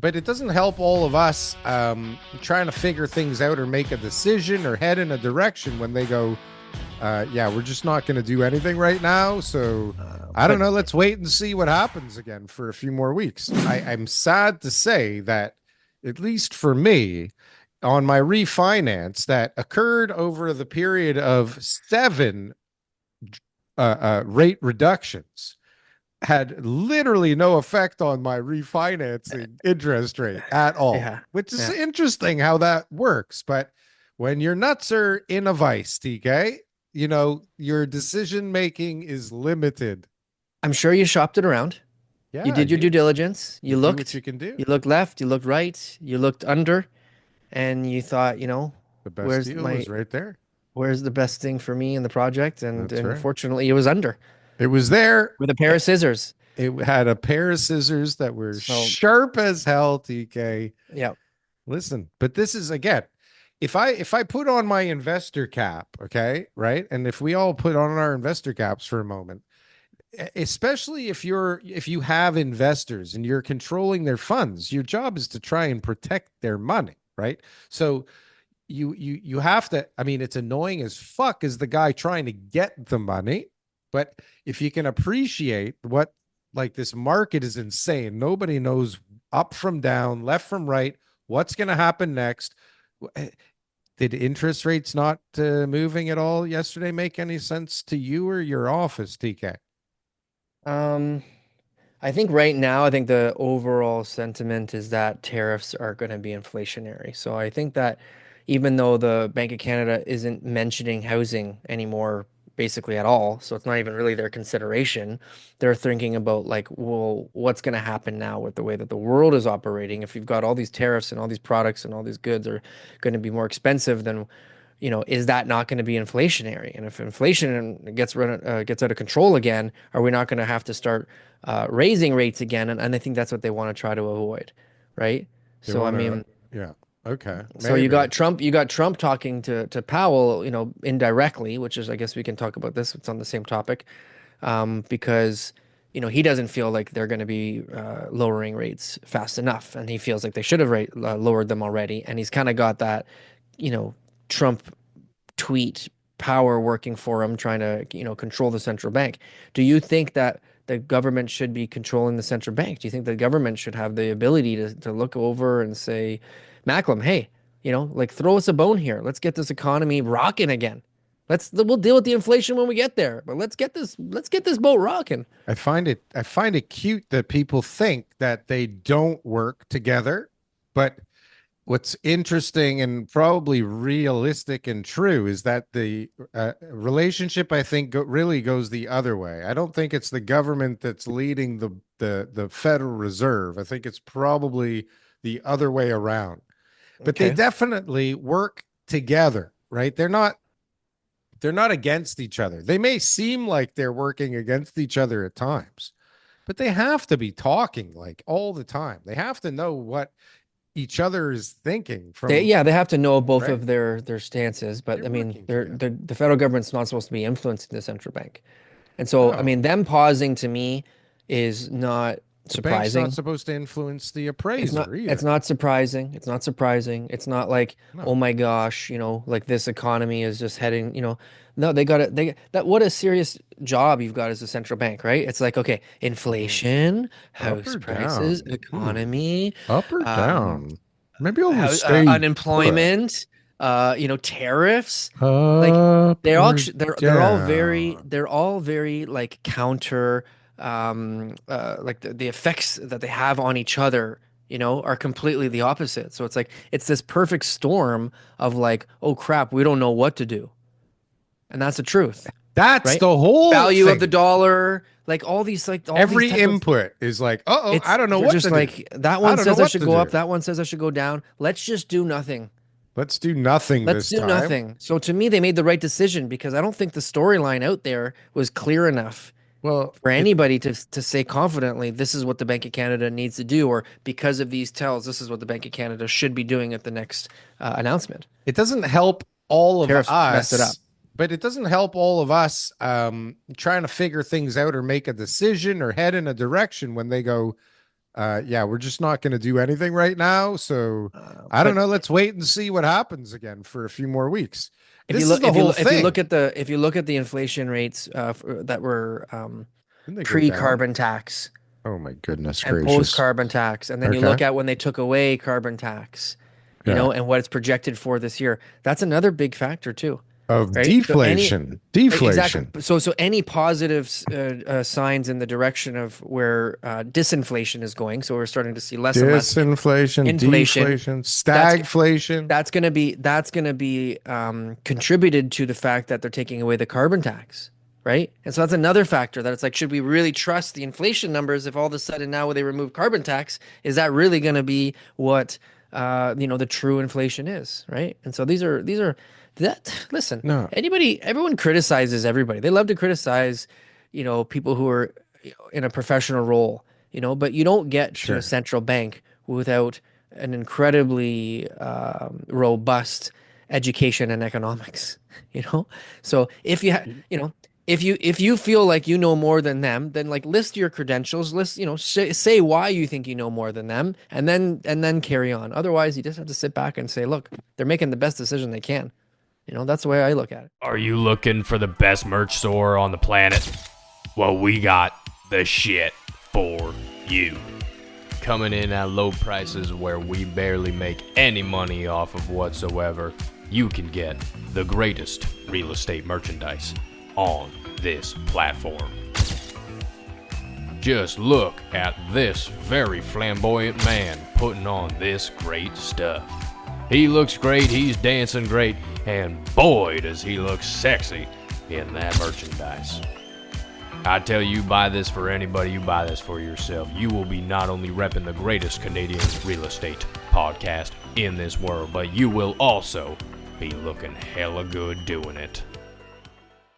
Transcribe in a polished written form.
but it doesn't help all of us trying to figure things out or make a decision or head in a direction when they go, yeah, we're just not going to do anything right now. So I don't But know. Let's wait and see what happens again for a few more weeks. I'm sad to say that, at least for me, on my refinance that occurred over the period of seven rate reductions, had literally no effect on my refinancing interest rate at all, yeah, which is yeah. interesting how that works. But when your nuts are in a vice, TK, your decision making is limited. I'm sure you shopped it around. You Yeah, did your due diligence. you do what you can do. You looked left, you looked right, you looked under, and you thought, The best where's deal my was right there. where's the best thing for me in the project? And That's right. unfortunately, it was under It was there. with a pair of scissors. It had a pair of scissors that were So, sharp as hell, TK. yeah. Listen, but this is again, if I put on my investor cap, okay, right? And if we all put on our investor caps for a moment, especially if you have investors and you're controlling their funds, your job is to try and protect their money, right? So you have to, I mean, it's annoying as fuck as the guy trying to get the money, but if you can appreciate what, like, this market is insane. Nobody knows up from down, left from right, what's going to happen next. Did interest rates not moving at all yesterday make any sense to you or your office, TK? Um, I think right now, I think the overall sentiment is that tariffs are going to be inflationary. So I think that even though the Bank of Canada isn't mentioning housing anymore, basically at all, so it's not even really their consideration, they're thinking about like, well, what's going to happen now with the way that the world is operating? If you've got all these tariffs and all these products and all these goods are going to be more expensive, then is that not going to be inflationary? And if inflation gets out of control again, are we not going to have to start raising rates again? And I think that's what they want to try to avoid, right? They So I want to, mean, yeah, okay, so maybe. You got Trump talking to Powell, indirectly, which is I guess we can talk about this. It's on the same topic, because he doesn't feel like they're going to be lowering rates fast enough, and he feels like they should have lowered them already. And he's kind of got that, you know, Trump tweet power working for him, trying to, control the central bank. Do you think that the government should be controlling the central bank? Do you think the government should have the ability to look over and say, Macklem, hey, like throw us a bone here. Let's get this economy rocking again. We'll deal with the inflation when we get there, but let's get this boat rocking. I find it cute that people think that they don't work together, but what's interesting and probably realistic and true is that the relationship, I think, really goes the other way. I don't think it's the government that's leading the Federal Reserve. I think it's probably the other way around. But they Okay. definitely work together, right? They're not against each other. They may seem like they're working against each other at times, but they have to be talking like all the time. They have to know what each other is thinking from, They have to know both right? of their stances, but They're I mean, working together. the federal government's not supposed to be influencing the central bank. And so, I No, mean, them pausing to me is not the bank's not surprising. supposed to influence the appraiser It's either. not surprising. It's not surprising. It's not like, oh No. my gosh, like this economy is just heading. No, they got it. What a serious job you've got as a central bank, right? It's like, okay, Mm. inflation, Up house or prices, down? economy, Up or um, down? Maybe I'll just stay put. unemployment, tariffs. Like Up or down? they're all very like counter, like the effects that they have on each other, are completely the opposite. So it's like it's this perfect storm of like, oh crap, we don't know what to do. And that's the truth, That's right? the whole Value of the thing. dollar, like all these Every type of input is like, uh-oh, I it's don't know they're what just to do. like that I one don't know says I what should to go up, do. that one says I should go down. Let's just do nothing. Let's do nothing Let's this do time. nothing. So to me, they made the right decision because I don't think the storyline out there was clear enough Well, for it anybody to say confidently, this is what the Bank of Canada needs to do, or because of these tells, this is what the Bank of Canada should be doing at the next announcement. it doesn't help all of Tariffs messed it up. us, but it doesn't help all of us trying to figure things out or make a decision or head in a direction when they go, Yeah, we're just not going to do anything right now. So I don't But know. Let's wait and see what happens again for a few more weeks. if you This is look, the whole if you look thing. at the inflation rates that were Didn't they go down? pre-carbon tax Oh my goodness and gracious. post-carbon tax, and then you Okay. look at when they took away carbon tax, Yeah. and what it's projected for this year, that's another big factor too, Of right? So any deflation. exactly. Deflation. So any positive signs in the direction of where disinflation is going, so we're starting to see less and less Disinflation, inflation. deflation, That's stagflation. that's gonna be contributed to the fact that they're taking away the carbon tax, right? And so that's another factor that it's like, should we really trust the inflation numbers if all of a sudden now they remove carbon tax? Is that really going to be what the true inflation is, right? And so these are that. Listen, No, everyone criticizes everybody. They love to criticize, people who are in a professional role, but you don't get to a sure. central bank without an incredibly robust education and economics, so if you if you feel like you know more than them, then like list your credentials, say why you think you know more than them, and then carry on. Otherwise, you just have to sit back and say, look, they're making the best decision they can. That's the way I look at it. Are you looking for the best merch store on the planet? Well, we got the shit for you. Coming in at low prices where we barely make any money off of whatsoever, you can get the greatest real estate merchandise on this platform. Just look at this very flamboyant man putting on this great stuff. He looks great, he's dancing great, and boy does he look sexy in that merchandise. I tell you, buy this for anybody, you buy this for yourself. You will be not only repping the greatest Canadian real estate podcast in this world, but you will also be looking hella good doing it.